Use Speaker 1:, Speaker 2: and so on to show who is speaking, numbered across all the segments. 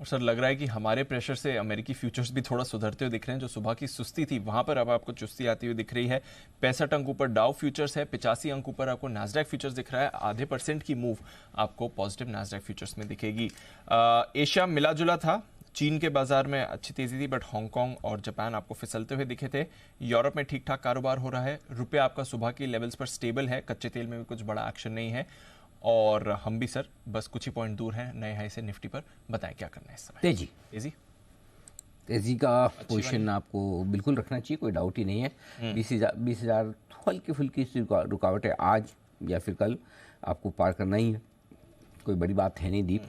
Speaker 1: और सर लग रहा है कि हमारे प्रेशर से अमेरिकी फ्यूचर्स भी थोड़ा सुधरते हुए दिख रहे हैं। जो सुबह की सुस्ती थी वहां पर अब आपको चुस्ती आती हुई दिख रही है। 65 अंक ऊपर डाउ फ्यूचर्स है, 85 अंक ऊपर आपको नैस्डैक फ्यूचर्स दिख रहा है। आधे % की मूव आपको पॉजिटिव नैस्डैक फ्यूचर्स में दिखेगी। एशिया मिला जुला था, चीन के बाजार में अच्छी तेजी थी, बट हांगकांग और जापान आपको फिसलते हुए दिखे थे। यूरोप में ठीक ठाक कारोबार हो रहा है। रुपया आपका सुबह की लेवल्स पर स्टेबल है, कच्चे तेल में भी कुछ बड़ा एक्शन नहीं है। और हम भी सर बस कुछ ही पॉइंट दूर हैं नए हाई से निफ्टी पर। बताएं क्या करना है इस समय।
Speaker 2: तेजी
Speaker 1: तेजी
Speaker 2: तेजी का पोजीशन आपको बिल्कुल रखना चाहिए, कोई डाउट ही नहीं है। 20,000 हल्की फुल्की सी रुकावट है, आज या फिर कल आपको पार करना ही है, कोई बड़ी बात है नहीं। दीप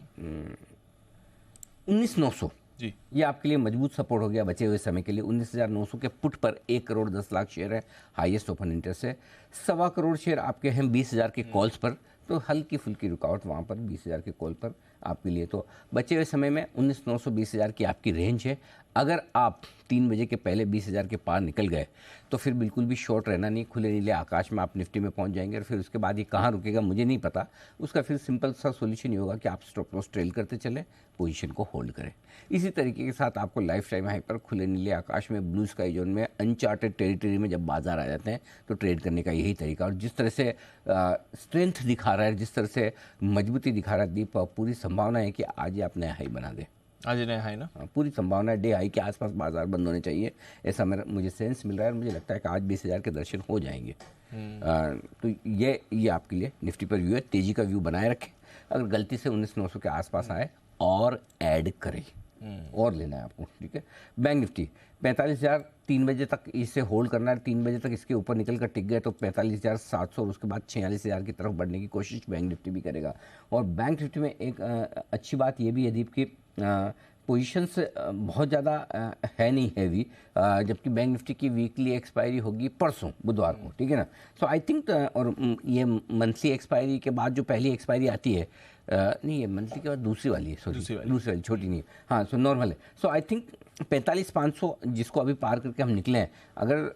Speaker 2: 19,900
Speaker 1: जी,
Speaker 2: ये आपके लिए मजबूत सपोर्ट हो गया बचे हुए समय के लिए। 19,900 के पुट पर 1 करोड़ 10 लाख शेयर है, हाईएस्ट ओपन इंटरेस्ट है। 1.25 करोड़ शेयर आपके हैं 20,000 के कॉल्स पर, तो हल्की फुल्की रुकावट वहाँ पर 20,000 के कॉल पर आपके लिए। तो बचे हुए समय में 19,900 20,000 की आपकी रेंज है। अगर आप 3 बजे के पहले 20,000 के पार निकल गए तो फिर बिल्कुल भी शॉर्ट रहना नहीं। खुले नीले आकाश में आप निफ्टी में पहुंच जाएंगे और फिर उसके बाद ये कहाँ रुकेगा मुझे नहीं पता। उसका फिर सिंपल सा सोल्यूशन ये होगा कि आप स्टॉप लॉस ट्रेल करते चलें, पोजीशन को होल्ड करें। इसी तरीके के साथ आपको लाइफ टाइम हाई पर खुले नीले आकाश में ब्लू स्काई जोन में अनचार्टेड टेरिटरी में जब बाजार आ जाते हैं तो ट्रेड करने का यही तरीका। और जिस तरह से स्ट्रेंथ दिखा रहा है, जिस तरह से मजबूती दिखा रहा है दीप, पूरी संभावना है कि आज ही आप नया हाई बना दें।
Speaker 1: आज नया हाई ना,
Speaker 2: पूरी संभावना है। डे हाई के आसपास बाजार बंद होने चाहिए, ऐसा मुझे सेंस मिल रहा है। मुझे लगता है कि आज 20,000 के दर्शन हो जाएंगे। तो ये आपके लिए निफ्टी पर व्यू है। तेजी का व्यू बनाए रखें। अगर गलती से 19,900 के आसपास आए और ऐड करें, और लेना है आपको, ठीक है। बैंक निफ्टी 45,000 3 बजे तक इसे होल्ड करना है। 3 बजे तक इसके ऊपर निकल कर टिक गए तो 45,700 और उसके बाद 46,000 की तरफ बढ़ने की कोशिश बैंक निफ्टी भी करेगा। और बैंक निफ्टी में एक अच्छी बात ये भी है दीप की पोजीशंस बहुत ज़्यादा है नहीं हैवी, जबकि बैंक निफ्टी की वीकली एक्सपायरी होगी परसों बुधवार को, ठीक है ना। सो आई थिंक और ये मंथली एक्सपायरी के बाद जो पहली एक्सपायरी आती है, नहीं ये मंथली के बाद दूसरी वाली है, सॉरी दूसरी वाली छोटी नहीं है, हाँ, सो नॉर्मल है। सो आई थिंक 45,500 जिसको अभी पार करके हम निकले हैं, अगर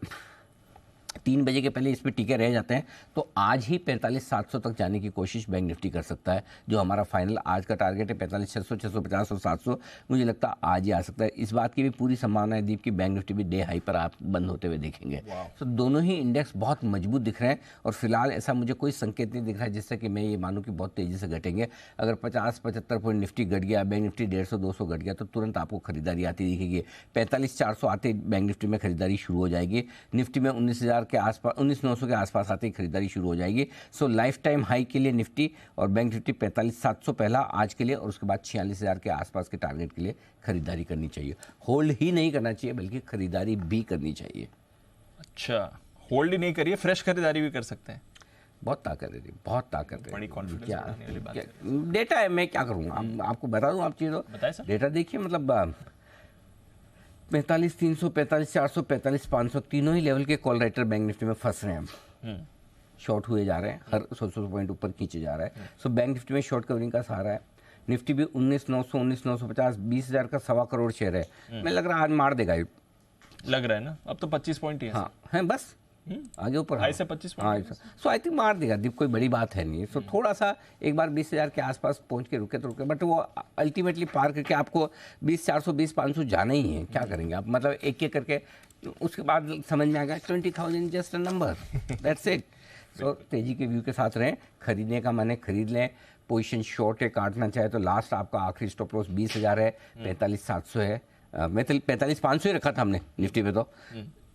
Speaker 2: 3 बजे के पहले इस पर टिके रह जाते हैं तो आज ही 45,700 तक जाने की कोशिश बैंक निफ्टी कर सकता है। जो हमारा फाइनल आज का टारगेट है 45,600, 650 और 700, मुझे लगता है आज ही आ सकता है। इस बात की भी पूरी संभावना है दीप की बैंक निफ्टी भी डे हाई पर आप बंद होते हुए देखेंगे। तो दोनों ही इंडेक्स बहुत मजबूत दिख रहे हैं और फिलहाल ऐसा मुझे कोई संकेत नहीं दिख रहा है जिससे कि मैं ये मानूँ कि बहुत तेज़ी से घटेंगे। अगर 50-75 पॉइंट निफ्टी घट गया, बैंक निफ्टी 150-200 घट गया तो तुरंत आपको खरीदारी आती दिखेगी। 45,400 आते बैंक निफ्टी में खरीदारी शुरू हो जाएगी। निफ्टी में 19,000 के आसपास 19,900 के आसपास आते ही खरीदारी शुरू हो जाएगी। सो लाइफ टाइम हाई के लिए निफ्टी और बैंक निफ्टी 45,700 पहला आज के लिए, और उसके बाद 46,000 के आसपास के टारगेट के लिए खरीदारी करनी चाहिए। होल्ड ही नहीं करना चाहिए बल्कि खरीदारी भी करनी चाहिए।
Speaker 1: अच्छा, होल्ड ही नहीं करिए, फ्रेश खरीदारी भी कर सकते हैं।
Speaker 2: बहुत ताकत है, बहुत ताकत है।
Speaker 1: बड़ी कॉन्फिडेंस
Speaker 2: क्या
Speaker 1: बढ़ाने वाली बात है।
Speaker 2: डेटा है, मैं क्या करूँ, आपको बता दूँ। आप चीज़
Speaker 1: बताएं सर।
Speaker 2: डेटा देखिए, मतलब 45,300, 45,400, 45,500 तीनों ही लेवल के कॉल राइटर बैंक निफ्टी में फंस रहे हैं। शॉर्ट हुए जा रहे हैं, हर 100 पॉइंट ऊपर खींचे जा रहा है। सो बैंक निफ्टी में शॉर्ट कवरिंग का सहारा है। निफ्टी भी 19,900, 19,950, 20,000 का 1.25 करोड़ शेयर है। मैं लग रहा है आज मार देगा ये,
Speaker 1: लग रहा है ना। अब तो 25 पॉइंट ही है।
Speaker 2: हाँ है बस आगे ऊपर
Speaker 1: हाई से 25 पॉइंट।
Speaker 2: सो आई थिंक मार देगा दीप, कोई बड़ी बात है नहीं। सो थोड़ा सा एक बार 20,000 के आसपास पहुंच के रुके तो रुके, बट वो अल्टीमेटली पार करके आपको 20,400, 20,500 जाना ही है। क्या करेंगे आप, मतलब एक एक करके उसके बाद समझ में आ गया 20,000 just a number, that's it. So तेजी के व्यू के साथ रहें। खरीदने का मन है खरीद लें। पोजीशन शॉर्ट है, काटना चाहे तो लास्ट आपका आखिरी स्टॉप लॉस 20,000 है, 45,700 है। मैं 45,500 ही रखा था हमने निफ्टी पे, तो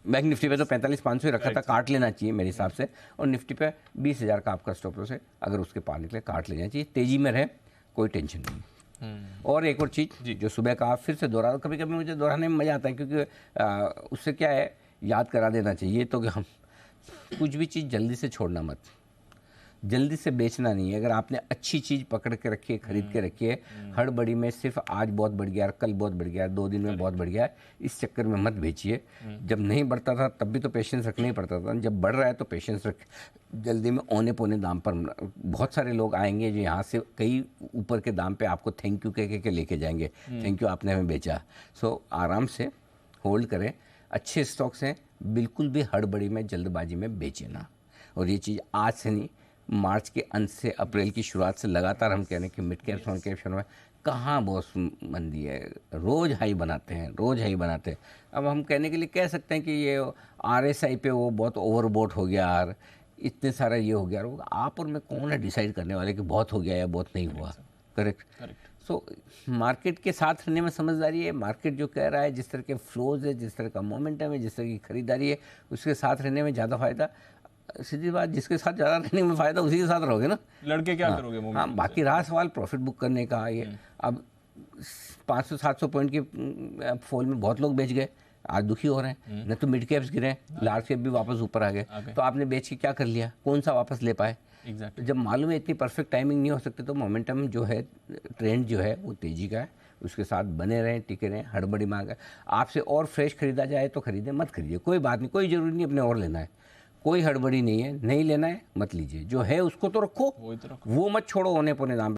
Speaker 2: बैंक निफ्टी पे तो 45,500 ही रखा था। काट लेना चाहिए मेरे हिसाब से। और निफ्टी पे 20,000 का आपका स्टॉप लॉस है, अगर उसके पार निकले काट लेना चाहिए। तेजी में रहे, कोई टेंशन नहीं। और एक और चीज़ जो सुबह का फिर से दोहरा, कभी कभी मुझे दोहराने में मज़ा आता है क्योंकि उससे क्या है, याद करा देना चाहिए तो कि हम कुछ भी चीज़ जल्दी से छोड़ना मत, जल्दी से बेचना नहीं है। अगर आपने अच्छी चीज़ पकड़ के रखी है, खरीद के रखी है, हड़बड़ी में सिर्फ आज बहुत बढ़ गया, कल बहुत बढ़ गया, 2 दिन में बहुत बढ़ गया, इस चक्कर में मत बेचिए। जब नहीं बढ़ता था तब भी तो पेशेंस रखना ही पड़ता था, जब बढ़ रहा है तो पेशेंस रख। जल्दी में औने पौने दाम पर बहुत सारे लोग आएंगे जो यहाँ से कई ऊपर के दाम पे आपको थैंक यू कह के लेके जाएंगे, थैंक यू आपने हमें बेचा। सो आराम से होल्ड करें, अच्छे स्टॉक्स हैं, बिल्कुल भी हड़बड़ी में जल्दबाजी में बेचे ना। और ये चीज़ आज से नहीं, मार्च के अंत से अप्रैल की शुरुआत से लगातार हम कह रहे हैं कि mid cap small cap share में कहाँ बहुत मंदी है, रोज़ हाई बनाते हैं, रोज़ हाई बनाते हैं। अब हम कहने के लिए कह सकते हैं कि ये RSI पे वो बहुत ओवरबोट हो गया यार, इतने सारा ये हो गया यार, आप और मैं कौन है डिसाइड करने वाले कि बहुत हो गया या बहुत नहीं हुआ। करेक्ट। सो मार्केट के साथ रहने में समझदारी है। मार्केट जो कह रहा है, जिस तरह के फ्लोज है, जिस तरह का मोमेंटम है, जिस तरह की खरीदारी है, उसके साथ रहने में ज़्यादा फायदा। सीधी बात, जिसके साथ ज़्यादा रहने में फ़ायदा उसी के साथ रहोगे ना।
Speaker 1: लड़के क्या
Speaker 2: हाँ,
Speaker 1: करोगे
Speaker 2: हाँ, बाकी रहा सवाल प्रॉफिट बुक करने का। ये अब 500-700 पॉइंट के फॉल में बहुत लोग बेच गए, आज दुखी हो रहे हैं। न तो मिड कैप्स गिरे, लार्ज कैप भी वापस ऊपर आ गए, तो आपने बेच के क्या कर लिया, कौन सा वापस ले पाए।
Speaker 1: एग्जैक्टली।
Speaker 2: जब मालूम है इतनी परफेक्ट टाइमिंग नहीं हो सकती, तो मोमेंटम जो है, ट्रेंड जो है वो तेज़ी का है, उसके साथ बने रहें, टिके रहें। हड़बड़ी मांग है आपसे और फ्रेश खरीदा जाए तो खरीदें, मत खरीदिए, कोई बात नहीं, कोई ज़रूरी नहीं अपने और लेना है, कोई हड़बड़ी नहीं है, नहीं लेना है मत लीजिए, जो है उसको तो रखो,
Speaker 1: वही तो
Speaker 2: वो मत छोड़ो होने पोने दाम।